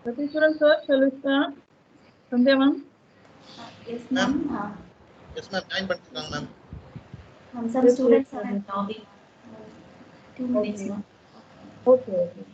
Satiswaran sir, shall we start? Sandhya ma'am. Yes, ma'am. Yes, ma'am. Join பண்ணிருக்காங்க ma'am. Some Yes, students yes, are in lobby. 2 minutes, Okay. ma'am. Okay, okay.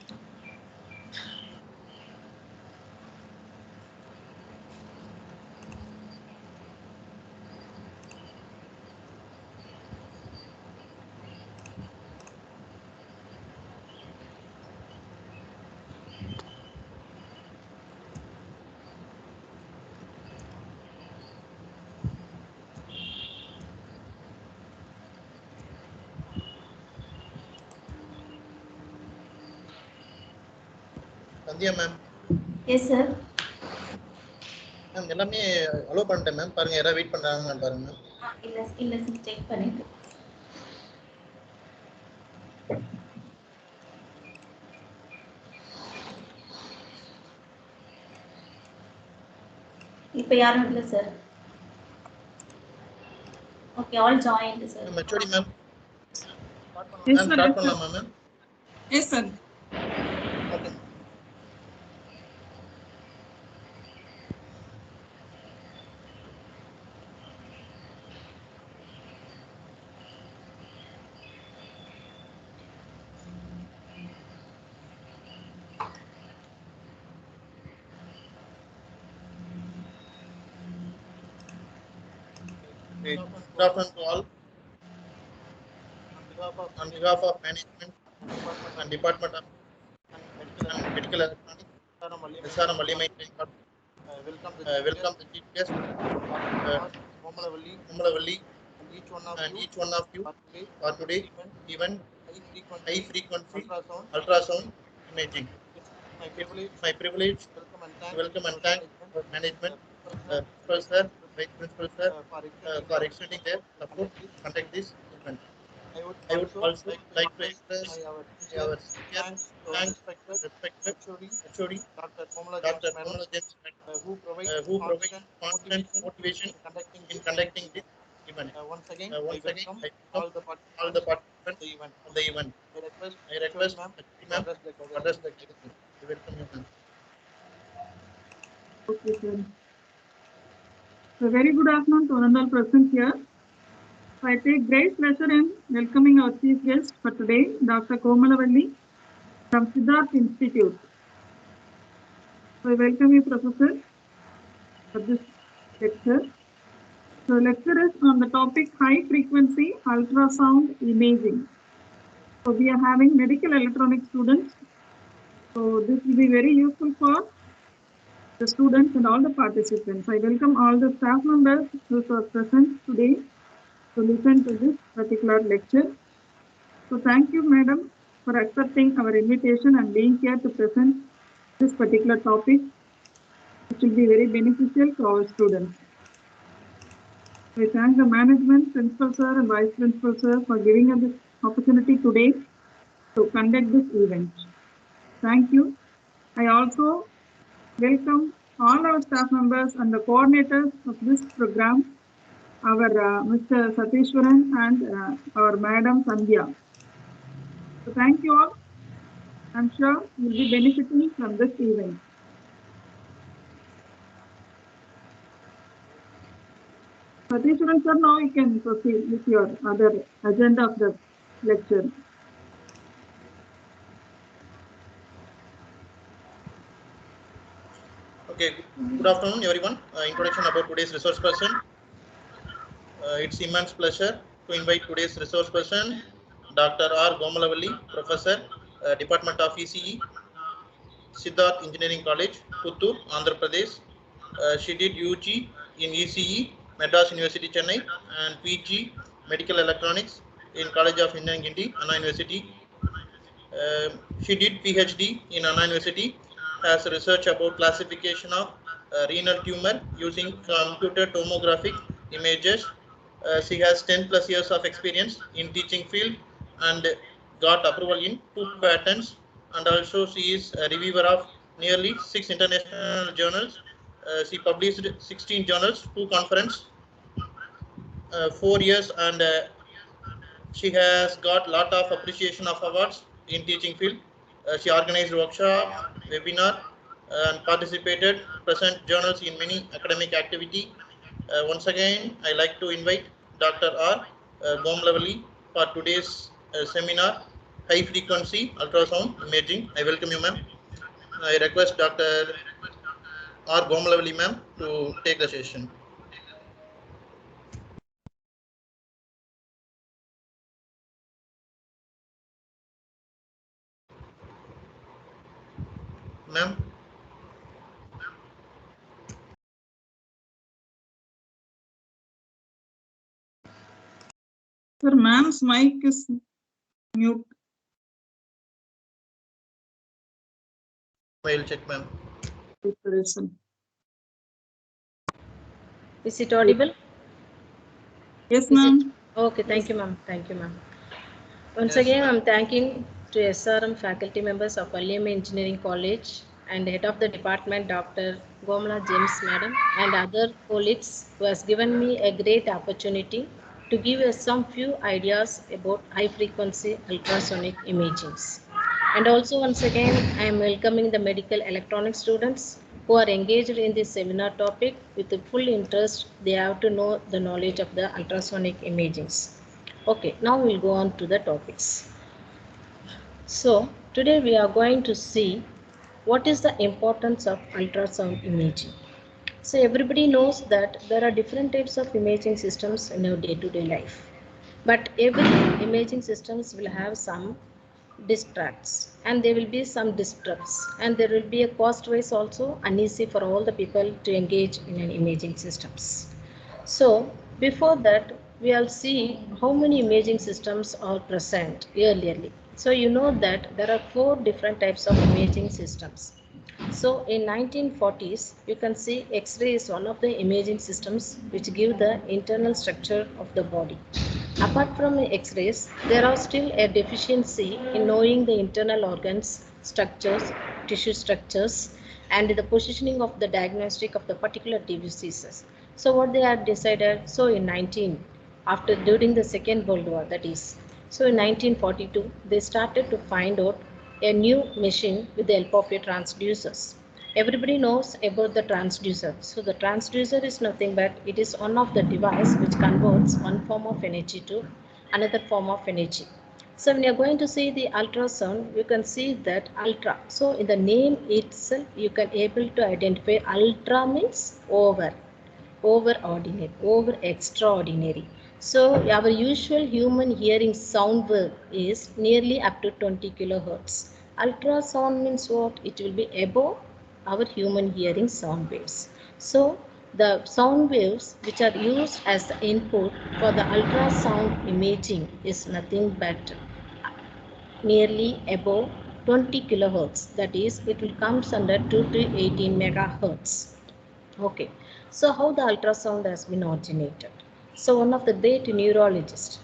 Sandhya ma'am. Yes, sir. Ma'am எல்லாமே allow பண்ணிட்டேன் ma'am. பாருங்க யாராவது wait பண்றாங்கன்னு பாருங்க ma'am. இல்ல sir, check பண்ணிட்டு. இப்போ யாரும் இல்ல sir. Okay, all joined sir. Ma'am HOD ma'am. Yes, ma'am sir, start yes, sir. பண்ணலாமா ma'am? Yes, sir. Okay. Good afternoon to all. On behalf of management and Department of Medical Electronics, SRM Vallimai, welcome the chief guest, Komalavalli, and each one of you for today event high frequency ultrasound imaging. My privilege to welcome and thank management, principal sir, vice principal sir, for extending their support to conduct this event. I would also like to express our sincere thanks to respected HOD, Dr. Komala James, who provides constant motivation in conducting this event. Once again, I welcome all the participants of the event. I request ma'am to address the gathering. I welcome you, ma'am. Okay, sir. So, very good afternoon to all present here. I take great pleasure in welcoming our chief guest for today, Dr. Komalavalli from Siddharth Institute. So, I welcome you, Professor, for this lecture. So, lecture is on the topic high frequency ultrasound imaging. So, we are having medical electronics students. So, this will be very useful for the students and all the participants. I welcome all the staff members who are present today to listen to this particular lecture. So thank you, madam, for accepting our invitation and being here to present this particular topic, which will be very beneficial to our students. I thank the management, principal sir and vice principal sir for giving us this opportunity today to conduct this event. Thank you. I also welcome all our staff members and the coordinators of this program, our Mr. Satiswaran and our Madam Sandhya. So thank you all. I'm sure you'll be benefiting from this event. Satiswaran sir, now you can proceed with your other agenda of the lecture. Okay, good afternoon everyone. Introduction about today's resource person. It's immense pleasure to invite today's resource person, Dr. R. Komalavalli, Professor, Department of ECE, Siddharth Engineering College, Puttur, Andhra Pradesh. She did UG in ECE, Madras University, Chennai, and PG, Medical Electronics in College of Engineering, India, Anna University. She did PhD in Anna University, has research about classification of renal tumor using computer tomographic images. She has 10 plus years of experience in teaching field and got approval in 2 patents, and also she is a reviewer of nearly 6 international journals. She published 16 journals, 2 conferences, 4 years, and she has got lot of appreciation of awards in teaching field. She organized workshop, webinar, and participated, present journals in many academic activity. Once again, I like to invite Dr. R. Gomalavalli for today's seminar, High Frequency Ultrasound Imaging. I welcome you, ma'am. I request Dr. R. Gomalavalli, ma'am, to take the session. Ma'am. Sir, ma'am's mic is mute. I will check, ma'am. Is it audible? Yes, ma'am. Okay, thank you, ma'am. Thank you, ma'am. Once Yes, again, ma'am. I'm thanking to SRM faculty members of Alliam Engineering College and head of the department, Dr. Gomala James, madam, and other colleagues who has given me a great opportunity to give us some few ideas about high frequency ultrasonic imagings. And also once again, I am welcoming the medical electronics students who are engaged in this seminar topic with the full interest. They have to know the knowledge of the ultrasonic imagings. Okay, now we'll go on to the topics. So today we are going to see what is the importance of ultrasound imaging. So everybody knows that there are different types of imaging systems in our day-to-day life. But every imaging systems will have some distracts and there will be some disrupts, and there will be a cost wise also uneasy for all the people to engage in an imaging systems. So before that, we'll see how many imaging systems are present earlierly. So you know that there are 4 different types of imaging systems. So in 1940s, you can see X-ray is one of the imaging systems which give the internal structure of the body. Apart from X-rays, there are still a deficiency in knowing the internal organs, structures, tissue structures, and the positioning of the diagnostic of the particular diseases. So what they have decided, so in during the Second World War, that is, so in 1942, they started to find out a new machine with the help of a transducers. Everybody knows about the transducer. So the transducer is nothing but it is one of the device which converts one form of energy to another form of energy. So when you are going to see the ultrasound, you can see that ultra. So in the name itself, you can able to identify ultra means over ordinary, over extraordinary. So our usual human hearing sound wave is nearly up to 20 kilohertz. Ultrasound means what? It will be above our human hearing sound waves. So the sound waves which are used as the input for the ultrasound imaging is nothing but nearly above 20 kilohertz. That is, it will comes under 2 to 18 megahertz. Okay, so how the ultrasound has been originated? So one of the great neurologist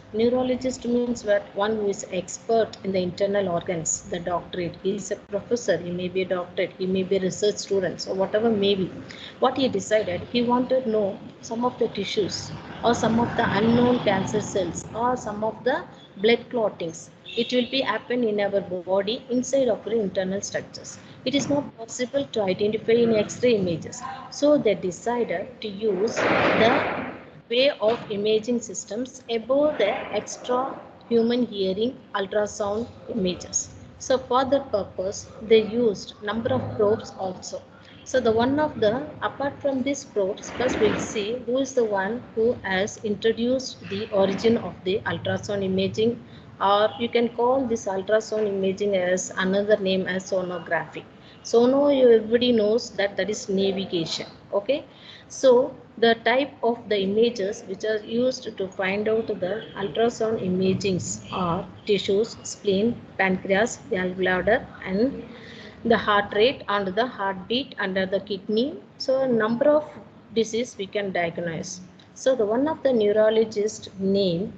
means that one who is expert in the internal organs, the doctorate. He is a professor, he may be a doctorate, he may be a research student, so whatever may be. What he decided, he wanted to know some of the tissues or some of the unknown cancer cells or some of the blood clottings. It will be happen in our body inside of our internal structures. It is not possible to identify in X-ray images. So they decided to use the way of imaging systems above the extra human hearing ultrasound images. So for that purpose, they used number of probes also. So the one of the, apart from these probes, first we'll see who is the one who has introduced the origin of the ultrasound imaging, or you can call this ultrasound imaging as another name as sonography. Sono, everybody knows that is navigation. Okay, so the type of the images which are used to find out the ultrasound imagings are tissues, spleen, pancreas, gallbladder, and the heart rate and the heartbeat under the kidney. So a number of disease we can diagnose. So the one of the neurologist name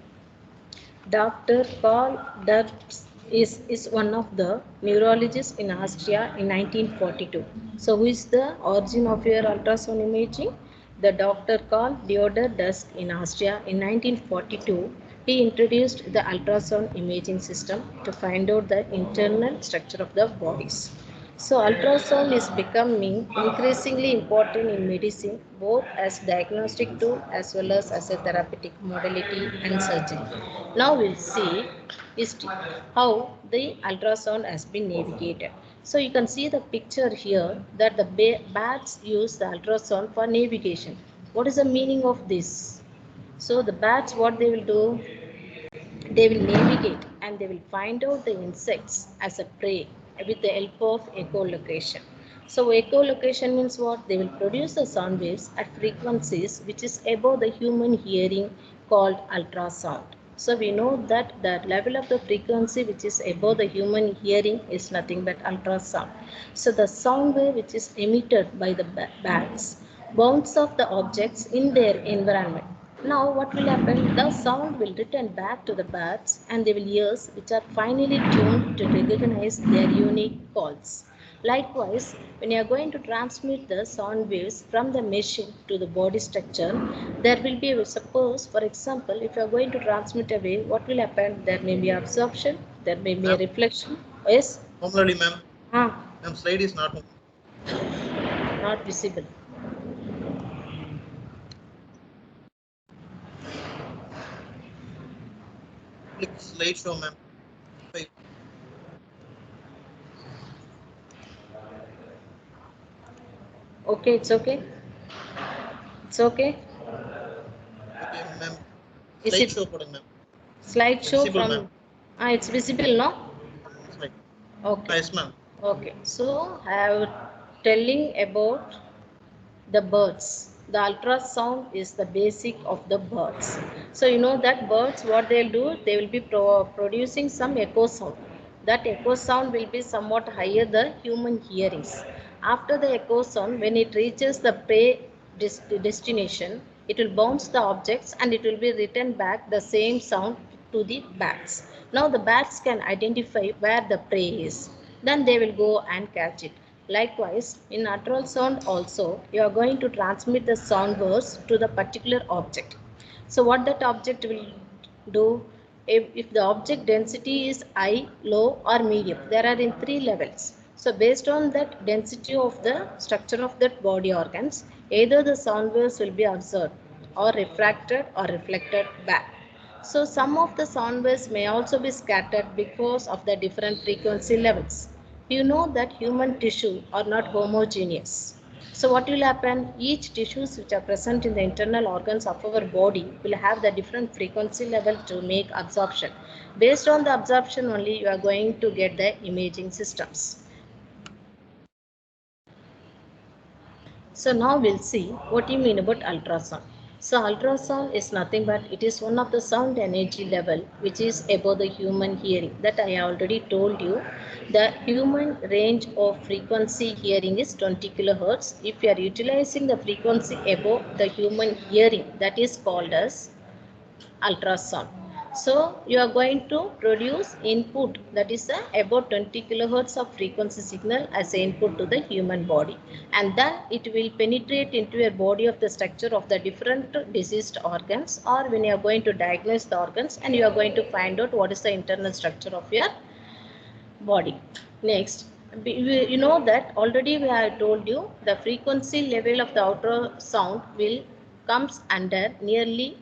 Dr. Karl Dubs is one of the neurologists in Austria in 1942. So who is the origin of your ultrasound imaging? The Dr. Karl Theodor Dubs in Austria in 1942. He introduced the ultrasound imaging system to find out the internal structure of the bodies. So ultrasound is becoming increasingly important in medicine, both as diagnostic tool as well as a therapeutic modality and surgery. Now we'll see is how the ultrasound has been navigated. So you can see the picture here that the bats use the ultrasound for navigation. What is the meaning of this? So the bats, what they will do? They will navigate and they will find out the insects as a prey with the help of echolocation. So echolocation means what? They will produce the sound waves at frequencies which is above the human hearing called ultrasound. So we know that the level of the frequency which is above the human hearing is nothing but ultrasound. So the sound wave which is emitted by the bats bounce off the objects in their environment. Now what will happen? The sound will return back to the bats and they will ears which are finely tuned to recognize their unique calls. Likewise, when you are going to transmit the sound waves from the machine to the body structure, there will be, suppose for example, if you are going to transmit a wave, what will happen? There may be absorption, there may be a reflection. Yes? Komalawalli ma'am. Ah. Ma'am, slide is not visible. Click slideshow, ma'am. Okay, it's okay. It's okay. Okay, ma'am. Is it Slideshow, ma'am. Slideshow from? It's visible, no? Right. Okay. Yes, ma'am. Okay. So I am telling about the birds. The ultrasound is the basic of the birds. So you know that birds, what they'll do, they will be producing some echo sound. That echo sound will be somewhat higher than human hearings. After the echo sound, when it reaches the prey destination, it will bounce the objects and it will be returned back the same sound to the bats. Now the bats can identify where the prey is. Then they will go and catch it. Likewise, in ultrasound also, you are going to transmit the sound waves to the particular object. So what that object will do, if the object density is high, low or medium, there are in 3 levels. So based on that density of the structure of that body organs, either the sound waves will be observed or refracted or reflected back. So some of the sound waves may also be scattered because of the different frequency levels. You know that human tissue are not homogeneous. So what will happen? Each tissues which are present in the internal organs of our body will have the different frequency level to make absorption. Based on the absorption only, you are going to get the imaging systems. So now we'll see what you mean about ultrasound. So ultrasound is nothing but it is one of the sound energy level which is above the human hearing. That I already told you. The human range of frequency hearing is 20 kilohertz. If you are utilizing the frequency above the human hearing, that is called as ultrasound. So you are going to produce input that is about 20 kilohertz of frequency signal as input to the human body, and then it will penetrate into your body of the structure of the different diseased organs, or when you are going to diagnose the organs and you are going to find out what is the internal structure of your body. Next, you know that already we have told you the frequency level of the ultrasound will comes under nearly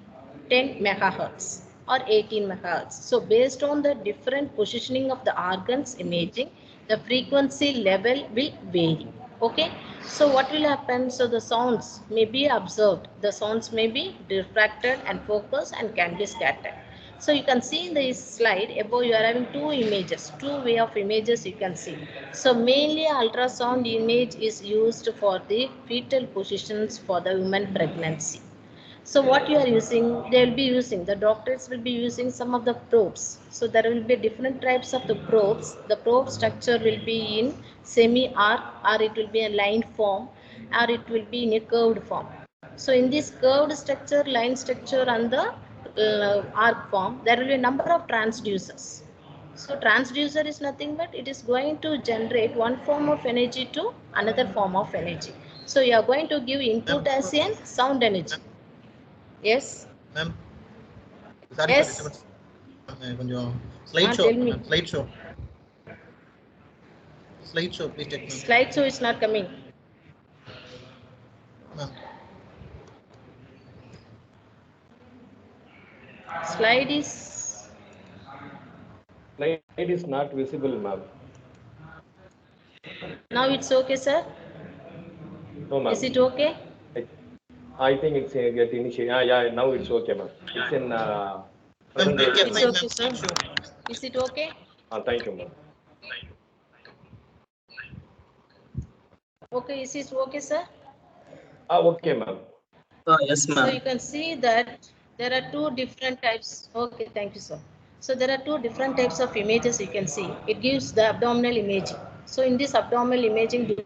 10 megahertz or 18 megahertz. So based on the different positioning of the organs imaging, the frequency level will vary. Okay, so what will happen? So the sounds may be observed, the sounds may be diffracted and focused and can be scattered. So you can see in this slide above you are having two images, two way of images you can see. So mainly ultrasound image is used for the fetal positions for the woman pregnancy. So what you are using, they will be using, the doctors will be using some of the probes. So there will be different types of the probes. The probe structure will be in semi-arc, or it will be a line form, or it will be in a curved form. So in this curved structure, line structure and the arc form, there will be a number of transducers. So transducer is nothing but it is going to generate one form of energy to another form of energy. So you are going to give input as in sound energy. Yes. Ma'am. Sorry yes. for disturbance. Slideshow. Tell me. Slideshow. Slideshow, please check. Slideshow is not coming. Slide is not visible, ma'am. Now it's okay, sir? No, ma'am. Is it okay? I think it's get initiated. Yeah, now it's okay, ma'am. It's in it's okay, sir. Is it okay? Thank you, ma'am. Okay, is it okay, sir? Okay, ma'am. Yes, ma'am. So you can see that there are two different types. Okay, thank you, sir. So there are two different types of images you can see. It gives the abdominal imaging. So in this abdominal imaging,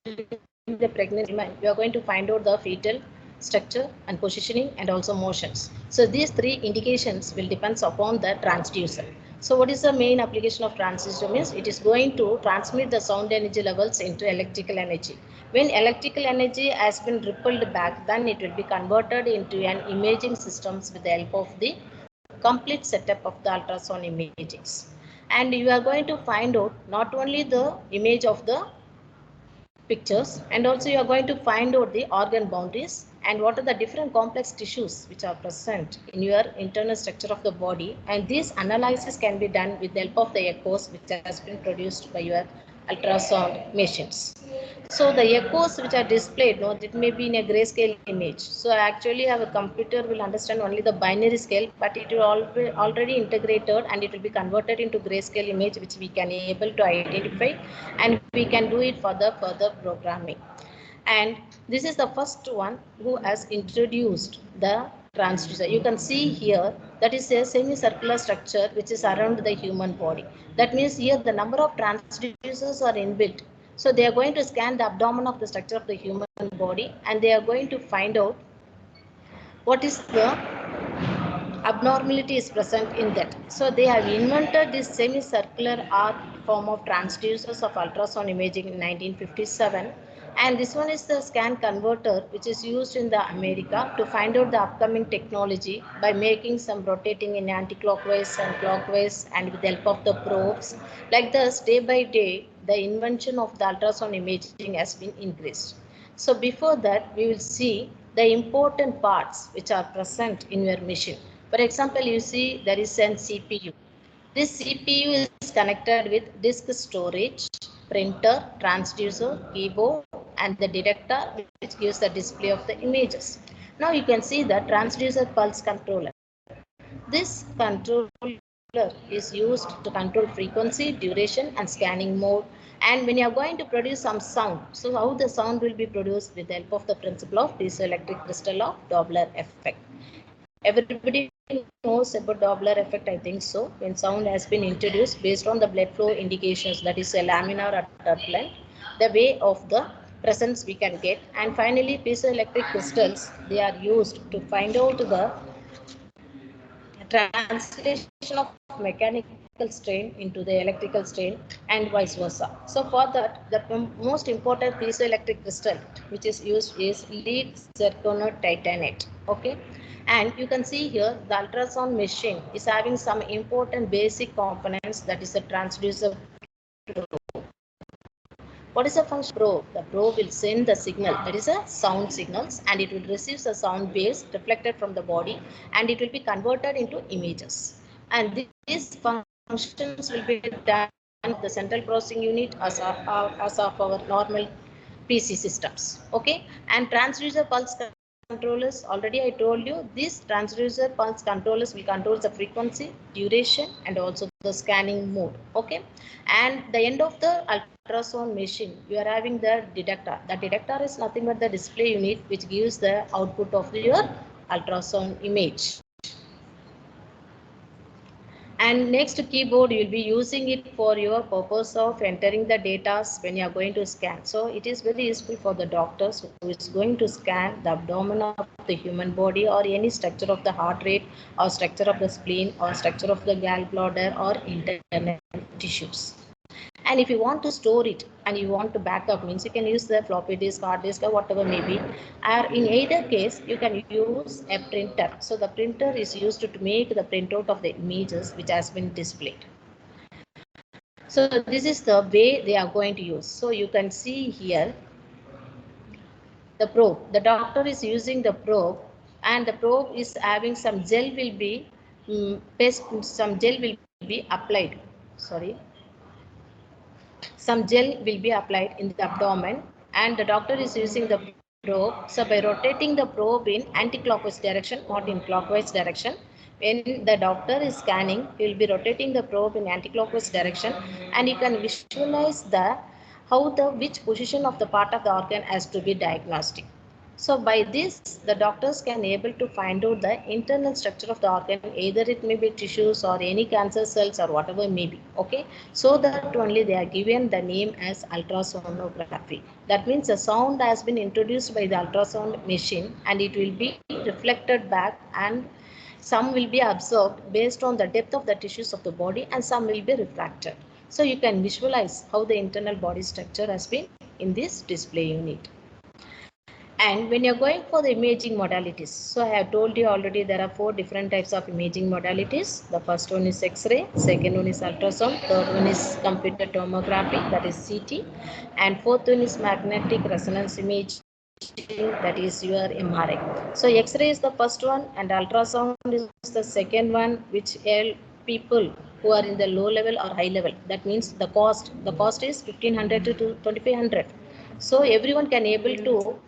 in the pregnant woman, we are going to find out the fetal structure and positioning and also motions. So these three indications will depend upon the transducer. So what is the main application of transducer means? It is going to transmit the sound energy levels into electrical energy. When electrical energy has been rippled back, then it will be converted into an imaging systems with the help of the complete setup of the ultrasound imagings. And you are going to find out not only the image of the pictures, and also you are going to find out the organ boundaries and what are the different complex tissues which are present in your internal structure of the body, and this analysis can be done with the help of the echoes which has been produced by your ultrasound machines. So the echoes which are displayed, no, it may be in a grayscale image. So actually our computer will understand only the binary scale, but it will already integrated and it will be converted into grayscale image which we can able to identify, and we can do it for the further programming. And this is the first one who has introduced the transducer. You can see here that is a semicircular structure which is around the human body. That means here the number of transducers are inbuilt. So they are going to scan the abdomen of the structure of the human body, and they are going to find out what is the abnormality is present in that. So they have invented this semicircular arc form of transducers of ultrasound imaging in 1957. And this one is the scan converter which is used in the America to find out the upcoming technology by making some rotating in anti-clockwise and clockwise and with the help of the probes. Like this, day by day, the invention of the ultrasound imaging has been increased. So before that, we will see the important parts which are present in your machine. For example, you see there is an CPU. This CPU is connected with disk storage, printer, transducer, keyboard, and the detector which gives the display of the images. Now you can see the transducer pulse controller. This controller is used to control frequency, duration, and scanning mode. And when you are going to produce some sound, so how the sound will be produced with the help of the principle of piezoelectric crystal of Doppler effect. Everybody knows about Doppler effect, I think so. When sound has been introduced based on the blood flow indications, that is a laminar or turbulent, the way of the presence we can get. And finally, piezoelectric crystals, they are used to find out the translation of mechanical strain into the electrical strain and vice versa. So for that, the most important piezoelectric crystal which is used is lead zirconotitanate. Okay, and you can see here the ultrasound machine is having some important basic components, that is a transducer. What is a function probe? The probe will send the signal, that is a sound signals, and it will receive the sound waves reflected from the body, and it will be converted into images. And these functions will be done the central processing unit as of our normal PC systems. Okay, and transducer pulse controllers, already I told you, these transducer pulse controllers will control the frequency, duration, and also the scanning mode. Okay, and the end of the ultrasound machine, you are having the detector. The detector is nothing but the display unit which gives the output of your ultrasound image. And next, keyboard, you will be using it for your purpose of entering the data when you are going to scan. So it is very useful for the doctors who is going to scan the abdomen of the human body or any structure of the heart rate or structure of the spleen or structure of the gallbladder or internal tissues. And if you want to store it and you want to back up, means you can use the floppy disk, hard disk, or whatever may be. Or in either case, you can use a printer. So the printer is used to make the printout of the images which has been displayed. So this is the way they are going to use. So you can see here the probe. The doctor is using the probe, and the probe is having some gel will be some gel will be applied. Sorry. Some gel will be applied in the abdomen, and the doctor is using the probe. So by rotating the probe in anti-clockwise direction, not in clockwise direction, when the doctor is scanning, he will be rotating the probe in anti-clockwise direction, and you can visualize the which position of the part of the organ has to be diagnostic. So by this, the doctors can able to find out the internal structure of the organ, either it may be tissues or any cancer cells or whatever may be. Okay, so that only they are given the name as ultrasonography. That means the sound has been introduced by the ultrasound machine, and it will be reflected back, and some will be absorbed based on the depth of the tissues of the body, and some will be refracted. So you can visualize how the internal body structure has been in this display unit. And when you're going for the imaging modalities, so I have told you already there are 4 different types of imaging modalities. The first one is X-ray, second one is ultrasound, third one is computer tomography, that is CT, and fourth one is magnetic resonance imaging, that is your MRI. So X-ray is the first one, and ultrasound is the second one, which help people who are in the low level or high level. That means the cost is 1500 to 2500. So everyone can able to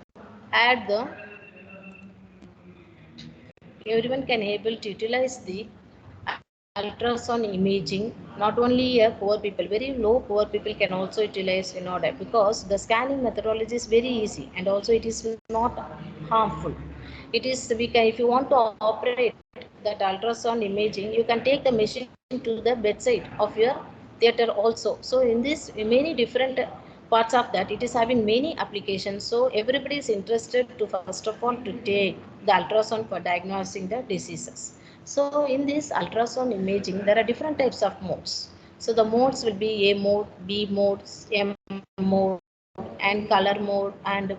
everyone can able to utilize the ultrasound imaging. Not only poor people, very low poor people can also utilize in order, because the scanning methodology is very easy, and also it is not harmful. It is, if you want to operate that ultrasound imaging, you can take the machine to the bedside of your theater also. So in this many different parts of that, it is having many applications. So everybody is interested to first of all to take the ultrasound for diagnosing the diseases. So in this ultrasound imaging, there are different types of modes. So the modes will be A mode, B mode, M mode, and color mode, and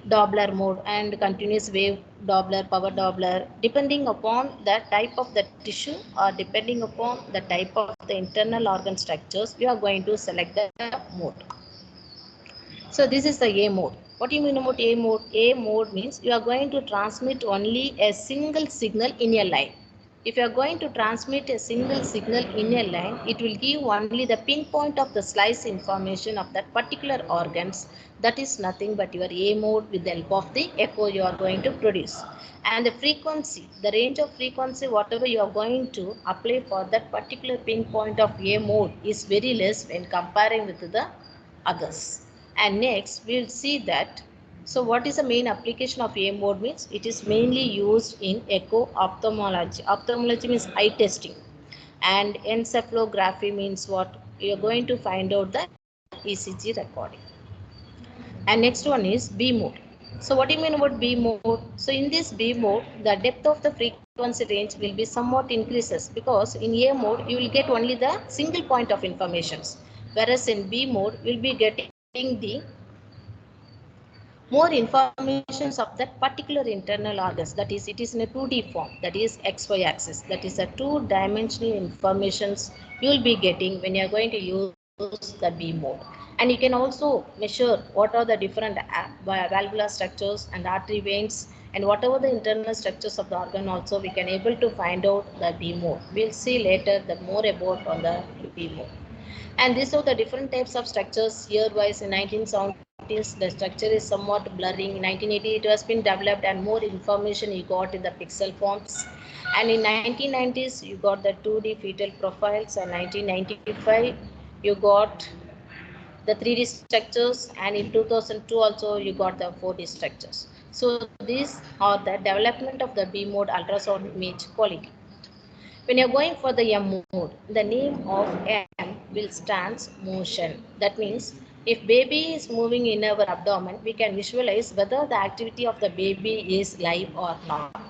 Doppler mode, and continuous wave Doppler, power Doppler, depending upon the type of the tissue or depending upon the type of the internal organ structures, you are going to select the mode. So this is the A mode. What do you mean about A mode? A mode means you are going to transmit only a single signal in a line. If you are going to transmit a single signal in a line, it will give only the pinpoint of the slice information of that particular organs. That is nothing but your A mode with the help of the echo you are going to produce. And the frequency, the range of frequency, whatever you are going to apply for that particular pinpoint of A mode is very less when comparing with the others. And next we will see that, so what is the main application of A mode means, it is mainly used in echo ophthalmology. Ophthalmology means eye testing, and encephalography means what, you are going to find out the ECG recording. And next one is B mode. So what do you mean about B mode? So in this B mode, the depth of the frequency range will be somewhat increases, because in A mode you will get only the single point of informations, whereas in B mode you will be getting the more informations of that particular internal organs. That is, it is in a 2D form, that is XY axis. That is a 2-dimensional informations you will be getting when you are going to use the B mode. And you can also measure what are the different valvular structures and artery veins, and whatever the internal structures of the organ also we can able to find out the B mode. We'll see later the more about on the B mode. And these are the different types of structures. Year-wise, in 1970s, the structure is somewhat blurring. In 1980, it has been developed, and more information you got in the pixel forms. And in 1990s, you got the 2D fetal profiles, and 1995, you got the 3D structures, and in 2002 also you got the 4D structures. So these are the development of the B mode ultrasound image quality. When you're going for the M mode, the name of M will stand motion. That means if baby is moving in our abdomen, we can visualize whether the activity of the baby is live or not.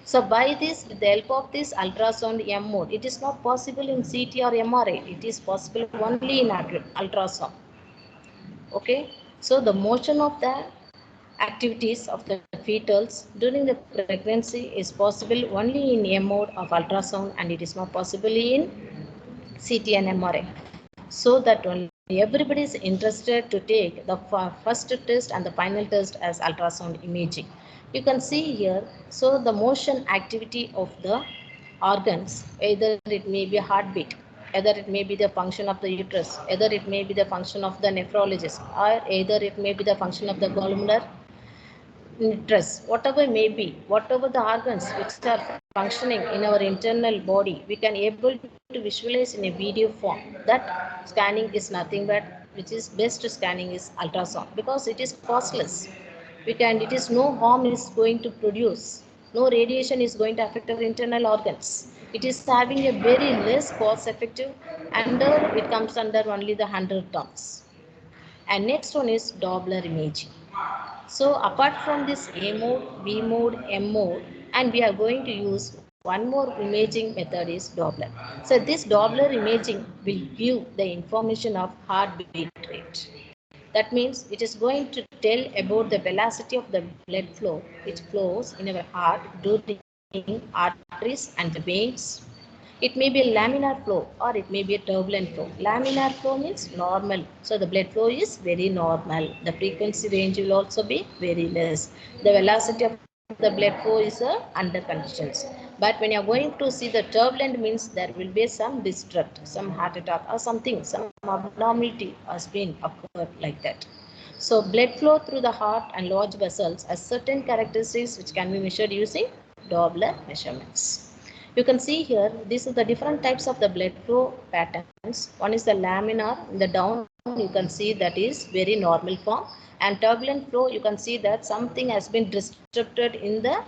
So by this, with the help of this ultrasound M mode, it is not possible in CT or MRI. It is possible only in ultrasound. Okay, so the motion of the activities of the fetals during the pregnancy is possible only in M mode of ultrasound, and it is not possible in CT and MRI. so that only everybody is interested to take the first test and the final test as ultrasound imaging. You can see here, so the motion activity of the organs, either it may be a heartbeat, either it may be the function of the uterus, either it may be the function of the nephrologist, or either it may be the function of the gallbladder, interest, whatever may be, whatever the organs which are functioning in our internal body, we can able to visualize in a video form. That scanning is nothing but, which is best scanning is ultrasound, because it is costless. We can, it is no harm is going to produce, no radiation is going to affect our internal organs. It is having a very less cost effective, and it comes under only the 100 terms. And next one is Doppler imaging. So apart from this A mode, B mode, M mode, and we are going to use one more imaging method is Doppler. So this Doppler imaging will give the information of heartbeat rate. That means it is going to tell about the velocity of the blood flow which flows in our heart during arteries and the veins. It may be a laminar flow or it may be a turbulent flow. Laminar flow means normal. So the blood flow is very normal. The frequency range will also be very less. The velocity of the blood flow is under conditions. But when you are going to see the turbulent means there will be some disrupt, some heart attack or something, some abnormality has been occurred like that. So blood flow through the heart and large vessels has certain characteristics which can be measured using Doppler measurements. You can see here, these are the different types of the blood flow patterns. One is the laminar, in the down you can see that is very normal form, and turbulent flow you can see that something has been disrupted in the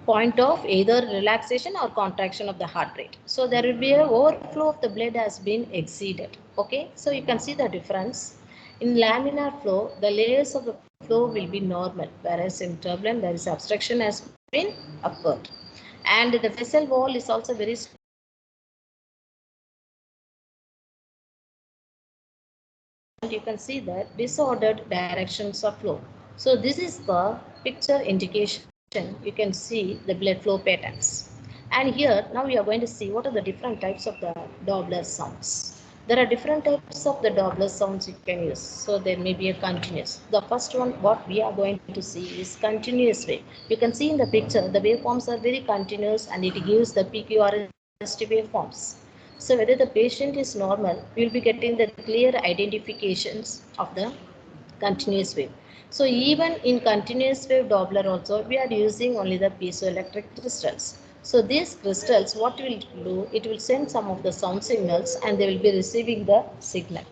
point of either relaxation or contraction of the heart rate. So there will be a overflow of the blood has been exceeded. Okay, so you can see the difference. In laminar flow, the layers of the flow will be normal, whereas in turbulent there is obstruction has been occurred. And the vessel wall is also very small. You can see that disordered directions of flow. So this is the picture indication. You can see the blood flow patterns. And here now we are going to see what are the different types of the Doppler sounds. There are different types of the Doppler sounds you can use. So there may be a continuous. The first one what we are going to see is continuous wave. You can see in the picture the waveforms are very continuous and it gives the PQRST waveforms. So whether the patient is normal, we will be getting the clear identifications of the continuous wave. So even in continuous wave Doppler also, we are using only the piezoelectric crystals. So these crystals, what will do, it will send some of the sound signals and they will be receiving the signal.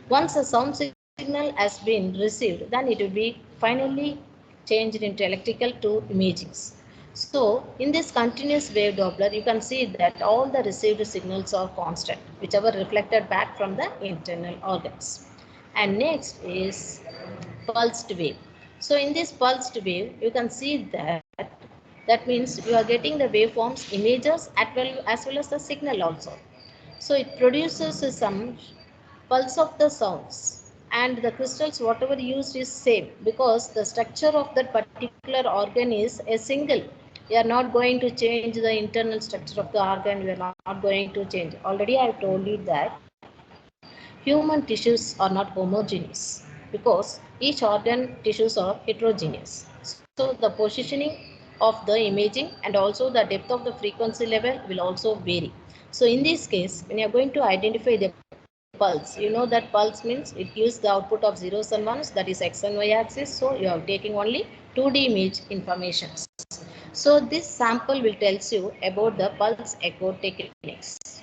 Once the sound signal has been received, then it will be finally changed into electrical to imagings. So in this continuous wave Doppler, you can see that all the received signals are constant, whichever reflected back from the internal organs. And next is pulsed wave. So in this pulsed wave, you can see that means you are getting the waveforms, images as well as the signal also. So it produces some pulse of the sounds, and the crystals whatever used is same because the structure of that particular organ is a single. We are not going to change the internal structure of the organ. We are not going to change. Already I told you that human tissues are not homogeneous because each organ tissues are heterogeneous. So the positioning of the imaging and also the depth of the frequency level will also vary. So in this case, when you are going to identify the pulse, you know that pulse means it gives the output of zeros and ones, that is x and y axis. So you are taking only 2D image information. So this sample will tells you about the pulse echo techniques.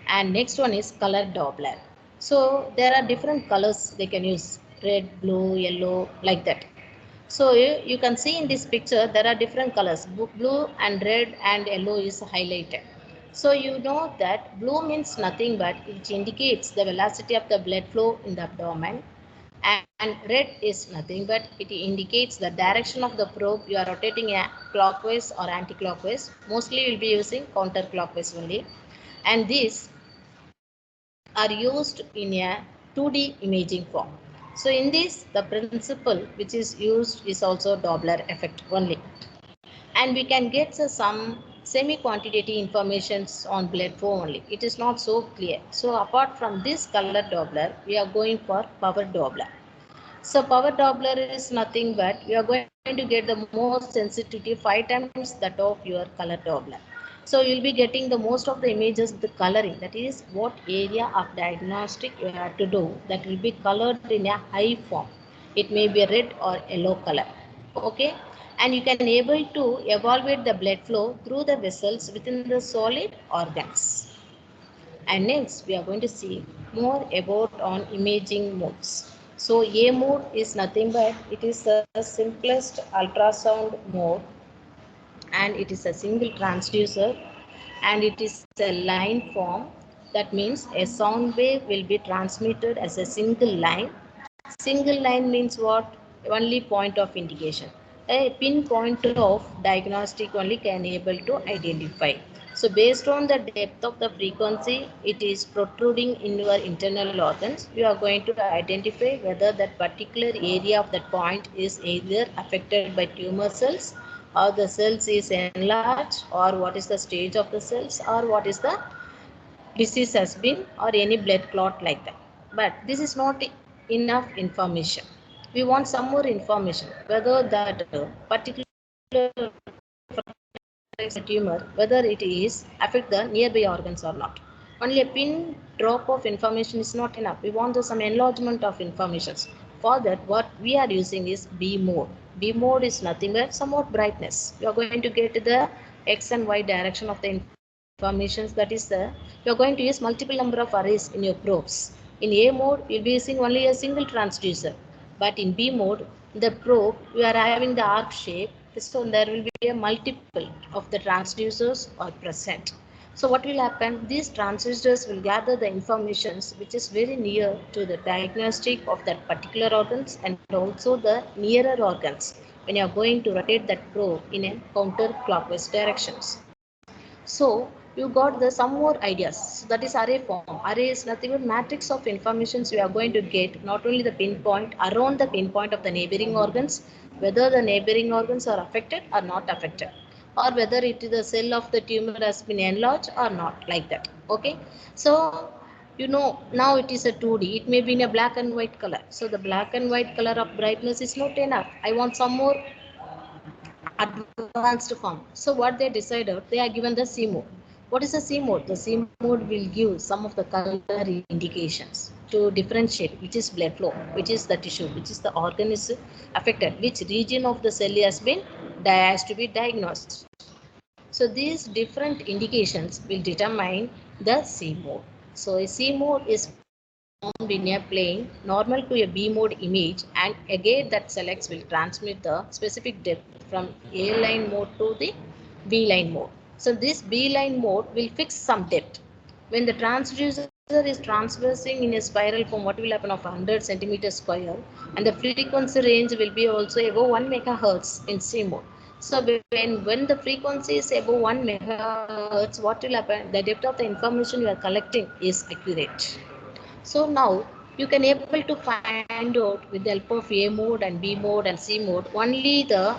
And next one is color Doppler. So there are different colors they can use, red, blue, yellow, like that. So you can see in this picture there are different colors, blue and red and yellow is highlighted. So you know that blue means nothing but it indicates the velocity of the blood flow in the abdomen, and red is nothing but it indicates the direction of the probe you are rotating clockwise or anti-clockwise. Mostly you will be using counterclockwise only, and these are used in a 2D imaging form. So in this, the principle which is used is also Doppler effect only. And we can get some semi-quantitative informations on blood flow only. It is not so clear. So apart from this color Doppler, we are going for power Doppler. So power Doppler is nothing but we are going to get the most sensitivity 5 times that of your color Doppler. So you'll be getting the most of the images, the coloring, that is what area of diagnostic you have to do, that will be colored in a high form. It may be a red or yellow color. Okay, and you can able to evaluate the blood flow through the vessels within the solid organs. And next we are going to see more about on imaging modes. So A mode is nothing but it is the simplest ultrasound mode, and it is a single transducer, and it is a line form. That means a sound wave will be transmitted as a single line. Single line means what? Only point of indication. A pinpoint of diagnostic only can able to identify. So based on the depth of the frequency, it is protruding in your internal organs. You are going to identify whether that particular area of that point is either affected by tumor cells, or the cells is enlarged, or what is the stage of the cells, or what is the disease has been, or any blood clot like that. But this is not enough information. We want some more information whether that particular tumor, whether it is affect the nearby organs or not. Only a pin drop of information is not enough. We want some enlargement of informations. For that, what we are using is B mode. B mode is nothing but somewhat brightness. You are going to get the X and Y direction of the informations. That is you are going to use multiple number of arrays in your probes. In A mode, you will be using only a single transducer. But in B mode, the probe, you are having the arc shape, so there will be a multiple of the transducers are present. So what will happen? These transducers will gather the informations which is very near to the diagnostic of that particular organs and also the nearer organs when you are going to rotate that probe in a counterclockwise directions. So you got the some more ideas. So that is array form. Array is nothing but matrix of informations we are going to get, not only the pinpoint, around the pinpoint of the neighboring organs, whether the neighboring organs are affected or not affected, or whether it is the cell of the tumor has been enlarged or not, like that. Okay, so you know now it is a 2D. It may be in a black and white color. So the black and white color of brightness is not enough. I want some more advanced form. So what they decided, they are given the C mode. What is the C mode? The C mode will give some of the color indications to differentiate which is blood flow, which is the tissue, which is the organ is affected, which region of the cell has to be diagnosed. So these different indications will determine the C mode. So a C mode is formed in a plane normal to a B mode image, and again that selects will transmit the specific depth from A line mode to the B line mode. So this B line mode will fix some depth. When the transducer is transversing in a spiral form, what will happen of 100 centimeters square, and the frequency range will be also above 1 megahertz in C mode. So when the frequency is above 1 megahertz, what will happen? The depth of the information you are collecting is accurate. So now you can able to find out with the help of A mode and B mode and C mode only the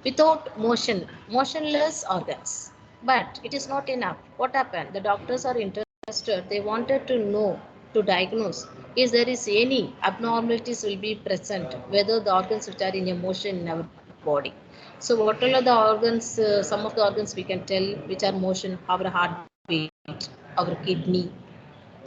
without motionless organs. But it is not enough. What happened? The doctors are interested. They wanted to know, to diagnose, if there is any abnormalities will be present, whether the organs which are in a motion in our body. So what are the organs, some of the organs we can tell which are motion, our heartbeat, our kidney,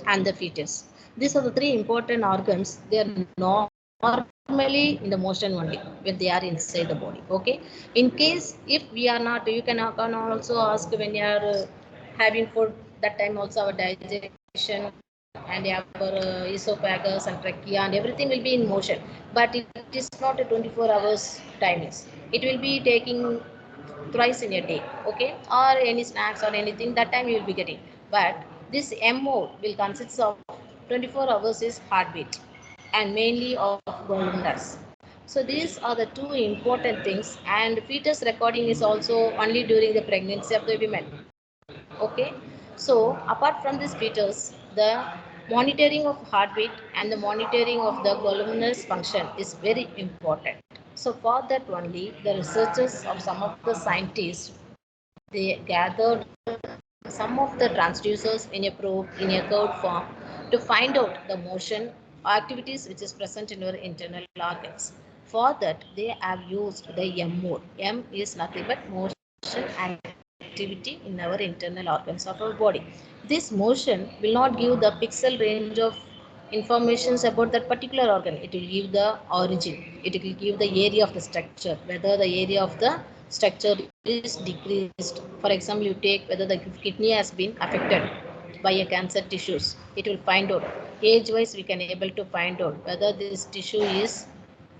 and the fetus. These are the three important organs. They are normally in the motion only when they are inside the body. Okay. In case if we are not, you can also ask when you are having food. That time also our digestion and our esophagus and trachea and everything will be in motion. But it is not a 24 hours timings. It will be taking thrice in a day, okay, or any snacks or anything, that time you will be getting. But this MO will consist of 24 hours is heartbeat and mainly of gallbladders. So these are the two important things, and fetus recording is also only during the pregnancy of the women. Okay, so apart from this fetus, the monitoring of heartbeat and the monitoring of the glomerulus function is very important. So for that only, the researchers of some of the scientists they gathered some of the transducers in a probe in a curved form to find out the motion or activities which is present in our internal organs. For that, they have used the M mode. M is nothing but motion activity in our internal organs of our body. This motion will not give the pixel range of informations about that particular organ. It will give the origin. It will give the area of the structure, whether the area of the structure is decreased. For example, you take whether the kidney has been affected by a cancer tissues. It will find out. Age-wise, we can able to find out whether this tissue is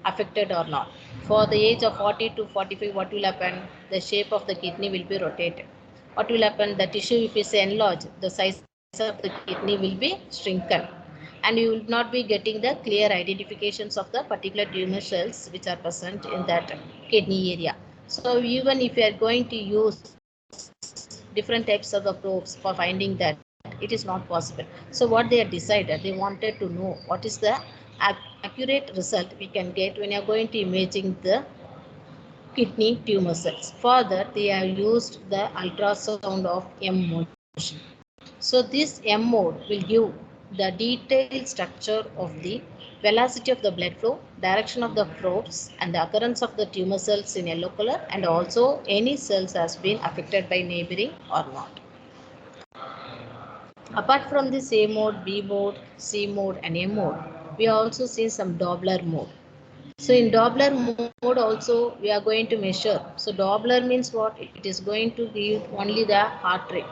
affected or not. For the age of 40 to 45, what will happen? The shape of the kidney will be rotated. What will happen? The tissue, if is enlarged, the size of the kidney will be shrunken, and you will not be getting the clear identifications of the particular tumor cells which are present in that kidney area. So even if you are going to use different types of the probes for finding that, it is not possible. So what they have decided, they wanted to know what is the accurate result we can get when you are going to imaging the kidney tumor cells. For that, they have used the ultrasound of M motion. So this M mode will give the detailed structure of the velocity of the blood flow, direction of the probes, and the occurrence of the tumor cells in yellow color, and also any cells has been affected by neighboring or not. Apart from this A mode, B mode, C mode, and M mode, we also see some Doppler mode. So in Doppler mode also we are going to measure. So Doppler means what? It is going to give only the heart rate.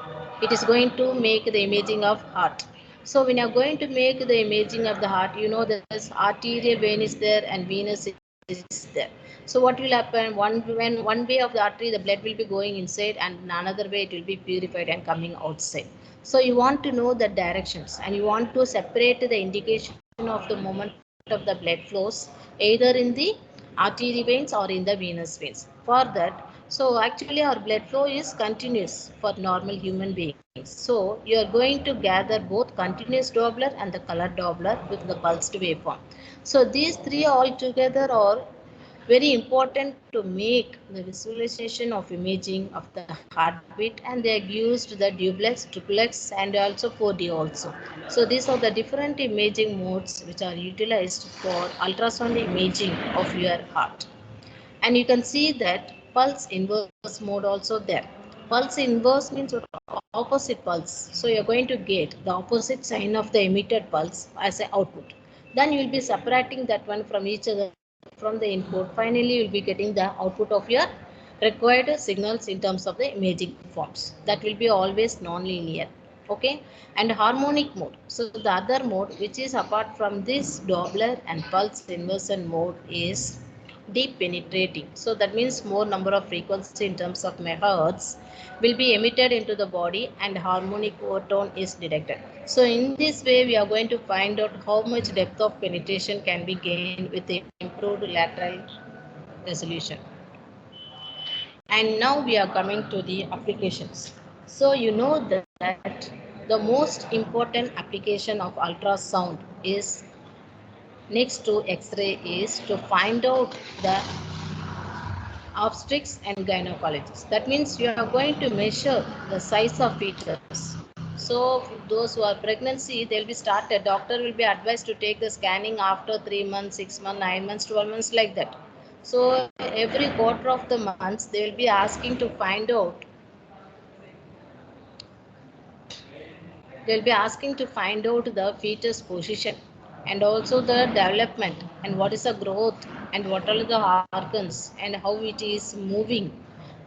It is going to make the imaging of heart. So when you are going to make the imaging of the heart, you know this arterial vein is there and venous is there. So what will happen? When one way of the artery, the blood will be going inside, and another way it will be purified and coming outside. So you want to know the directions, and you want to separate the indication of the movement of the blood flows either in the artery veins or in the venous veins. For that, so actually our blood flow is continuous for normal human beings. So you are going to gather both continuous Doppler and the color Doppler with the pulsed waveform. So these three all together are very important to make the visualization of imaging of the heartbeat, and they have used the duplex, triplex, and also 4D also. So these are the different imaging modes which are utilized for ultrasound imaging of your heart. And you can see that pulse inverse mode also there. Pulse inverse means opposite pulse. So you are going to get the opposite sign of the emitted pulse as an output. Then you will be separating that one from each other from the input. Finally, you will be getting the output of your required signals in terms of the imaging forms. That will be always non-linear. Okay, and harmonic mode. So the other mode which is apart from this Doppler and pulse inversion mode is deep penetrating. So that means more number of frequency in terms of megahertz will be emitted into the body, and harmonic overtone is detected. So in this way we are going to find out how much depth of penetration can be gained with the improved lateral resolution. And now we are coming to the applications. So you know that the most important application of ultrasound is next to X-ray is to find out the obstetrics and gynecologists. That means you are going to measure the size of fetus. So those who are pregnancy, they'll be started. Doctor will be advised to take the scanning after 3 months, 6 months, 9 months, 12 months, like that. So every quarter of the months, they will be asking to find out. They'll be asking to find out the fetus position and also the development and what is the growth and what are the organs and how it is moving,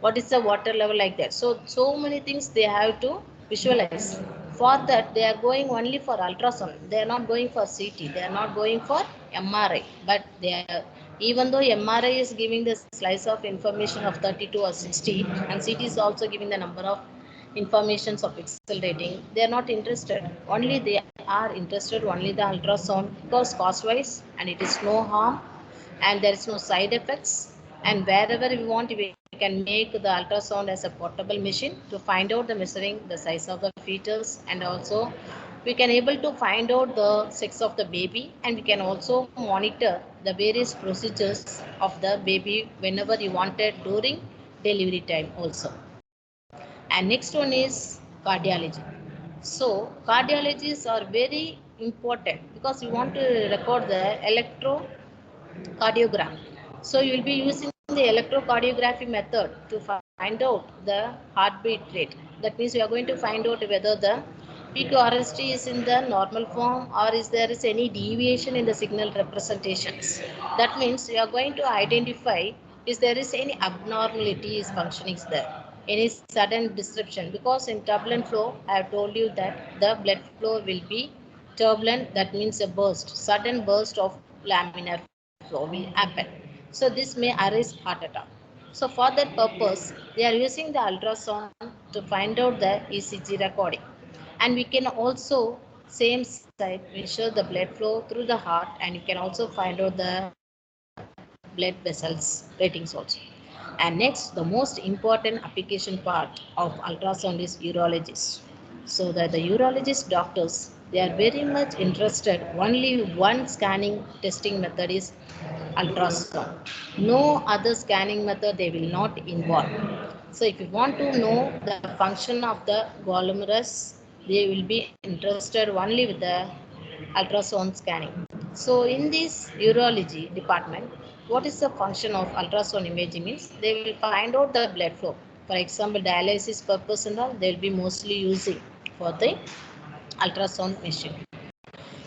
what is the water level, like that. So many things they have to visualize. For that, they are going only for ultrasound. They are not going for CT. They are not going for MRI. But they are, even though MRI is giving the slice of information of 32 or 60, and CT is also giving the number of informations of pixel rating, they are not interested. Only they are interested only the ultrasound, because cost wise and it is no harm and there is no side effects, and wherever we want we can make the ultrasound as a portable machine to find out the measuring the size of the fetus, and also we can able to find out the sex of the baby, and we can also monitor the various procedures of the baby whenever you wanted during delivery time also. And next one is cardiology. So cardiologies are very important because you want to record the electrocardiogram. So you will be using the electrocardiography method to find out the heartbeat rate. That means you are going to find out whether the peak RST is in the normal form or is there is any deviation in the signal representations. That means you are going to identify if there is any abnormality is functioning there, any sudden disruption, because in turbulent flow I have told you that the blood flow will be turbulent, that means a burst, sudden burst of laminar flow will happen. So this may arise heart attack. So for that purpose, they are using the ultrasound to find out the ECG recording. And we can also same side measure the blood flow through the heart, and you can also find out the blood vessels ratings also. And next, the most important application part of ultrasound is urologists. So that the urologist doctors, they are very much interested. Only one scanning testing method is ultrasound. No other scanning method they will not involve. So if you want to know the function of the glomerulus, they will be interested only with the ultrasound scanning. So in this urology department, what is the function of ultrasound imaging means they will find out the blood flow. For example, dialysis purpose and all, they will be mostly using for the ultrasound machine.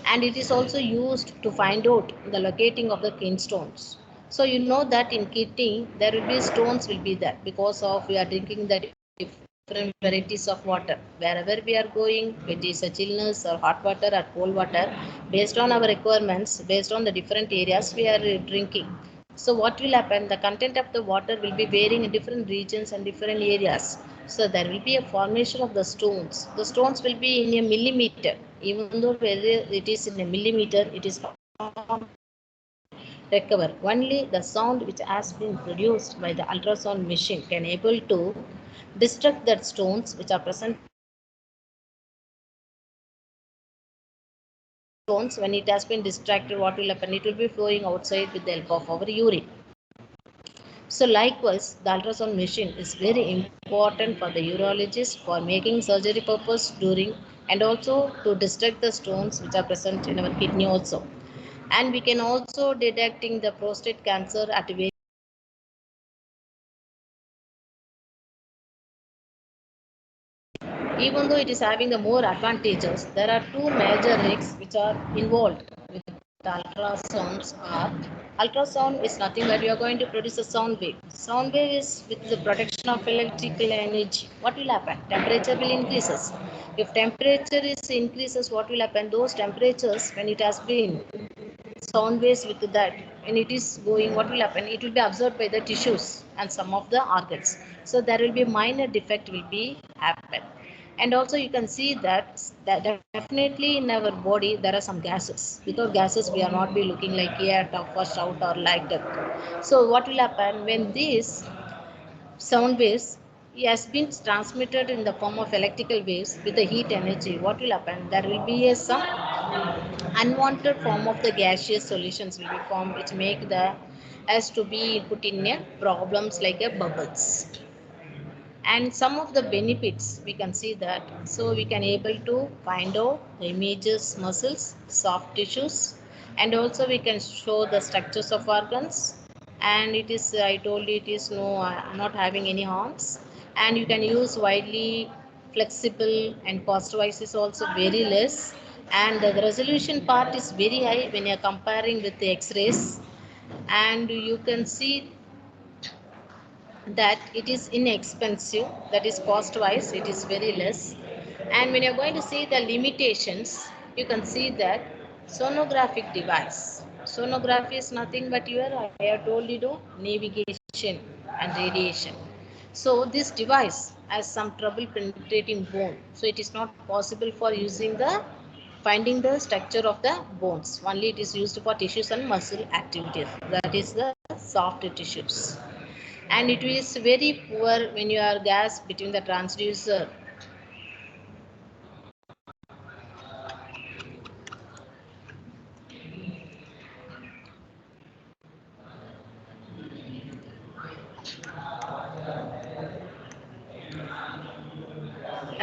And it is also used to find out the locating of the kidney stones. So you know that in kidney there will be stones will be there because of we are drinking the different varieties of water. Wherever we are going, it is a chillness or hot water or cold water, based on our requirements, based on the different areas we are drinking. So what will happen? The content of the water will be varying in different regions and different areas. So there will be a formation of the stones. The stones will be in a millimeter. Even though whether it is in a millimeter, it is not recover. Only the sound which has been produced by the ultrasound machine can able to destruct that stones which are present. Stones, when it has been distracted, what will happen? It will be flowing outside with the help of our urine. So likewise, the ultrasound machine is very important for the urologist for making surgery purpose during, and also to distract the stones which are present in our kidney also. And we can also detecting the prostate cancer at very even though it is having the more advantages, there are two major risks which are involved with the ultrasounds. Ultrasound is nothing but you are going to produce a sound wave. Sound wave is with the production of electrical energy. What will happen? Temperature will increases. If temperature is increases, what will happen? Those temperatures, when it has been sound waves with that, when it is going, what will happen? It will be absorbed by the tissues and some of the organs. So there will be minor defect will be happen. And also you can see that definitely in our body there are some gases. Without gases we are not be looking like air, flush out or like that. So what will happen when these sound waves has been transmitted in the form of electrical waves with the heat energy? What will happen? There will be some unwanted form of the gaseous solutions will be formed which make the as to be put in a problems like a bubbles. And some of the benefits we can see that, so we can able to find out the images muscles, soft tissues, and also we can show the structures of organs. And it is I told you it is no not having any harms, and you can use widely flexible, and cost wise is also very less, and the resolution part is very high when you are comparing with the x-rays. And you can see that it is inexpensive, that is cost wise it is very less. And when you're going to see the limitations, you can see that sonographic device. Sonography is nothing but your, I have told you, navigation and radiation. So this device has some trouble penetrating bone, so it is not possible for using the finding the structure of the bones. Only it is used for tissues and muscle activities, that is the soft tissues. And it is very poor when you are gas between the transducer.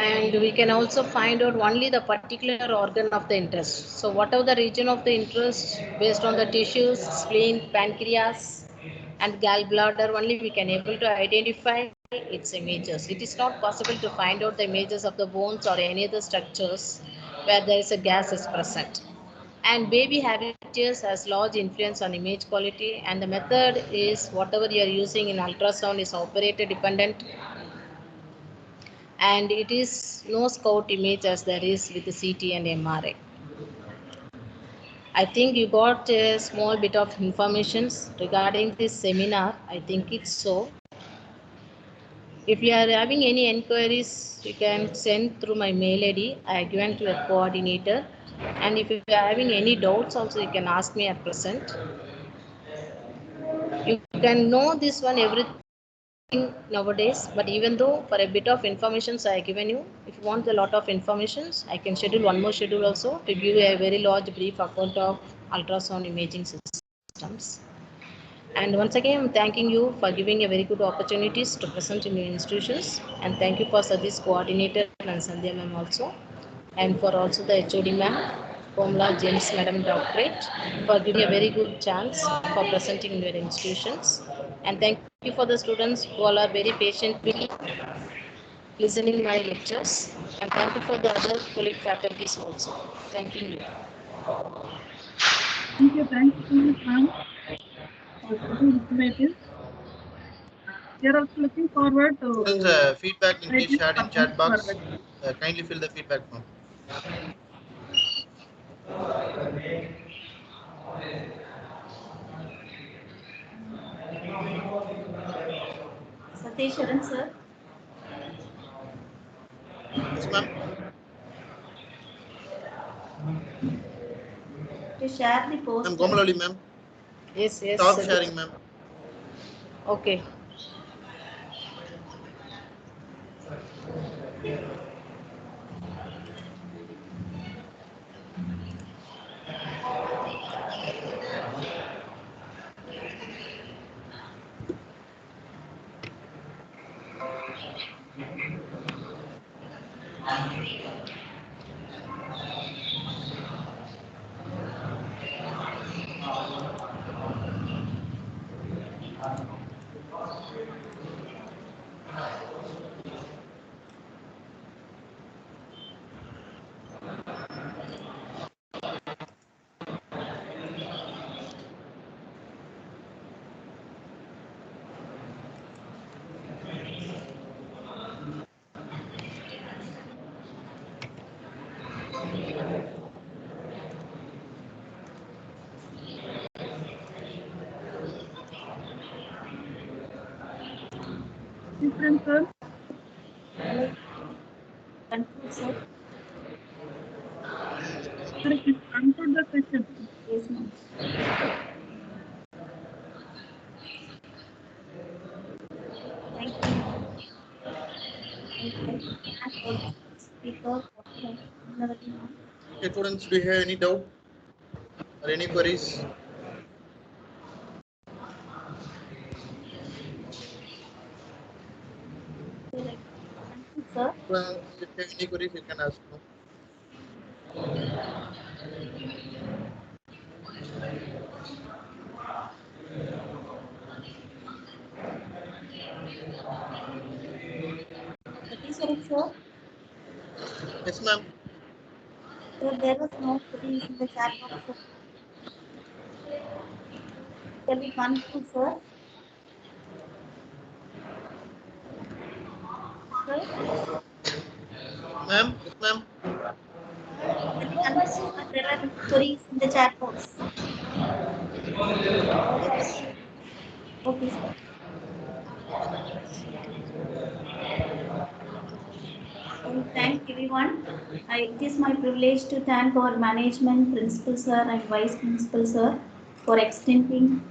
and we can also find out only the particular organ of the interest. So whatever the region of the interest based on the tissues, spleen, pancreas and gallbladder, only we can able to identify its images. It is not possible to find out the images of the bones or any other structures where there is a gas is present. And baby habitus has large influence on image quality, and the method is whatever you are using in ultrasound is operator dependent, and it is no scout image as there is with the CT and MRI. I think you got a small bit of information regarding this seminar. I think it's so. If you are having any enquiries, you can send through my mail ID. I have given to a coordinator. And if you are having any doubts also, you can ask me at present. You can know this one everything nowadays, but even though for a bit of information I have given you, if you want a lot of information, I can schedule one more schedule also to give you a very large brief account of ultrasound imaging systems. And once again, I'm thanking you for giving a very good opportunities to present in your institutions, and thank you for Sadi's coordinator and Sandhya ma'am also, and for also the HOD ma'am, Komala James Madam Doctorate, for giving a very good chance for presenting in your institutions. And thank you for the students who all are very patiently listening my lectures, and thank you for the other colleague faculties also. Thank you. Thank you so much, ma'am, for very informative. We are also looking forward to Students, feedback in case shared in chat box. forward. Kindly fill the feedback form. Satish Sharan, sir. Yes, ma'am. To share the post. Ma'am, Gomalali, ma'am. Yes, Stop Sadiq. sharing, ma'am. Okay. Different, sir. Conclude, sir. Sir, if you conclude the session. Yes, ma'am. Thank you. Thank you. And all the speakers. Okay, students, do you have any doubt or any queries? Sir. Well, if you have any queries, you can ask. No? Satish Sharan, sir. Yes, ma'am. Sir, there was no queries in the chat box, sir. Shall we conclude, sir? Sir? Ma'am, yes, ma'am. Shall we conclude, sir? There are queries in the chat box. Okay, sir. I thank everyone. It is my privilege to thank our management, principal sir and vice principal sir for extending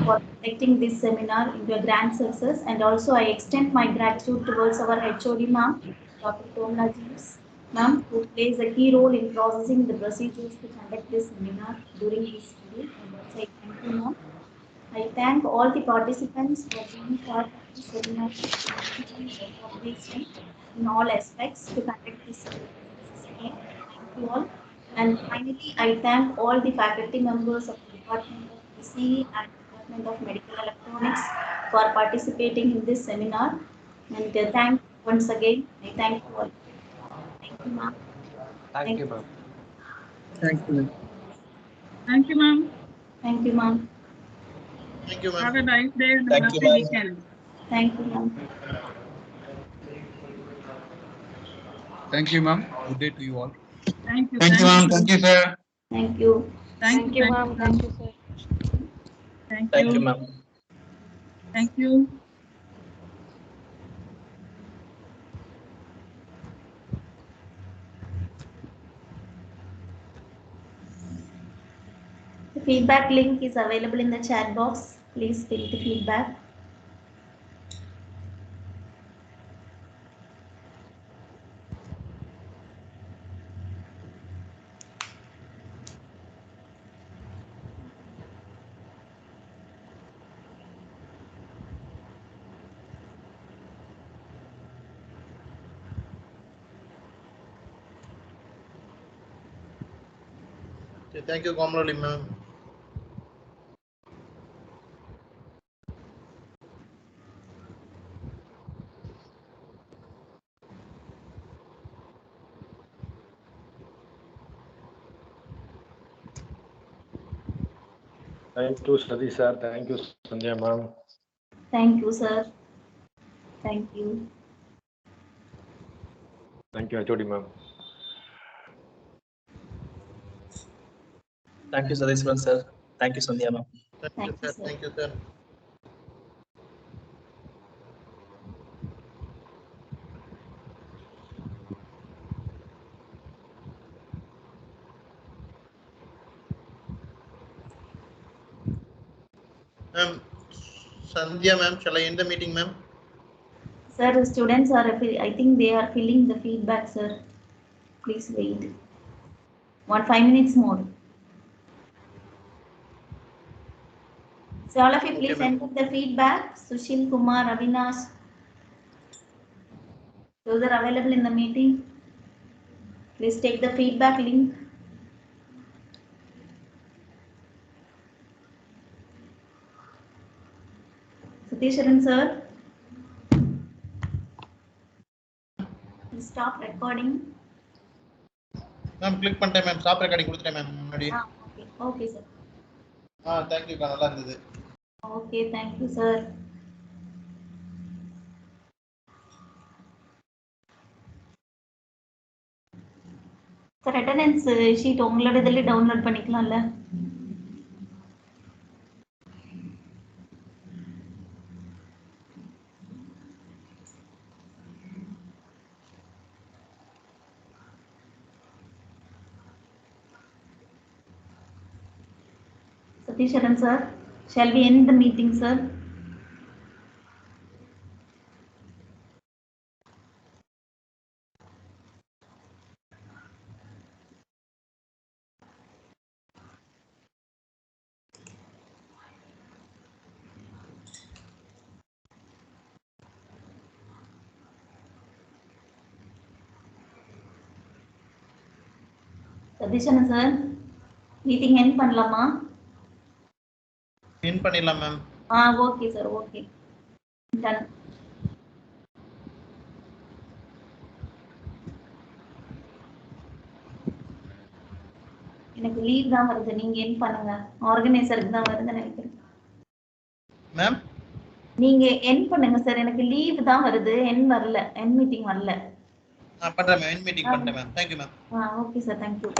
for conducting this seminar into a grand success, and also I extend my gratitude towards our HOD ma'am, Dr. Komala James ma'am, who plays a key role in processing the procedures to conduct this seminar during this study, and also I thank you ma'am. I thank all the participants for being part of the seminar. encouragement in all aspects to conduct this scheme. Thank you all. And finally, I thank all the faculty members of the Department of PC and Department of Medical Electronics for participating in this seminar. And thank once again, I thank you all. Thank you, ma'am. Thank you, ma'am. Thank you, ma'am. Thank you, ma'am. Thank you, ma'am. Thank you, Have ma'am. a nice day and a Thank you, happy ma'am. weekend. Thank you, ma'am. Thank you, ma'am. Good day to you all. Thank you. Thank you, ma'am. Thank you, sir. Thank you. Thank you, ma'am. Thank you, sir. Thank Thank you, you. ma'am. Thank you. The feedback link is available in the chat box. Please fill the feedback. Okay, thank you, Gomalavali ma'am. Thank you, Sadish sir. Thank you, Sandhya ma'am. Thank you, sir. Thank you. Thank you, HOD ma'am. Thank you, Sadishwaran, sir. Thank you, Sandhya, ma'am. Thank you, sir. Thank you, sir. Ma'am, Sandhya ma'am, shall I end the meeting, ma'am? Sir, the students are, I think they are filling the feedback, sir. Please wait. 5 minutes more. So all of you, Okay, please ma'am. enter the feedback. Sushil Kumar, Avinash. Those are available in the meeting. Please take the feedback link. Satisharan, sir. Please stop recording. Ma'am, click பண்ணிட்டேன் ma'am. Stop recording கொடுத்துட்டேன் ma'am முன்னாடி. Okay. Okay, sir. Thank you, நல்லா இருந்தது. Okay, thank you, sir. Sir, attendance sheet உங்களோட இதில் download பண்ணிக்கலாம்ல? Satisharan, sir. Shall we end the meeting, sir? Satisharan, sir. Meeting end பண்ணலாமா? End பண்ணிடலாம் ma'am. Okay, sir. Okay. Done. எனக்கு leave தான் வருது, நீங்க என் பண்ணுங்க. ஆர்கனைசருக்கு தான் வருதுன்னு நினைக்கிறேன். Ma'am? நீங்க என் பண்ணுங்க சார், எனக்கு லீவ் தான் வருது, என் வரல, என் மீட்டிங் வரல. பண்றேன் ma'am. End meeting பண்ணிட்டேன் ma'am. Thank you ma'am. Okay sir, thank you.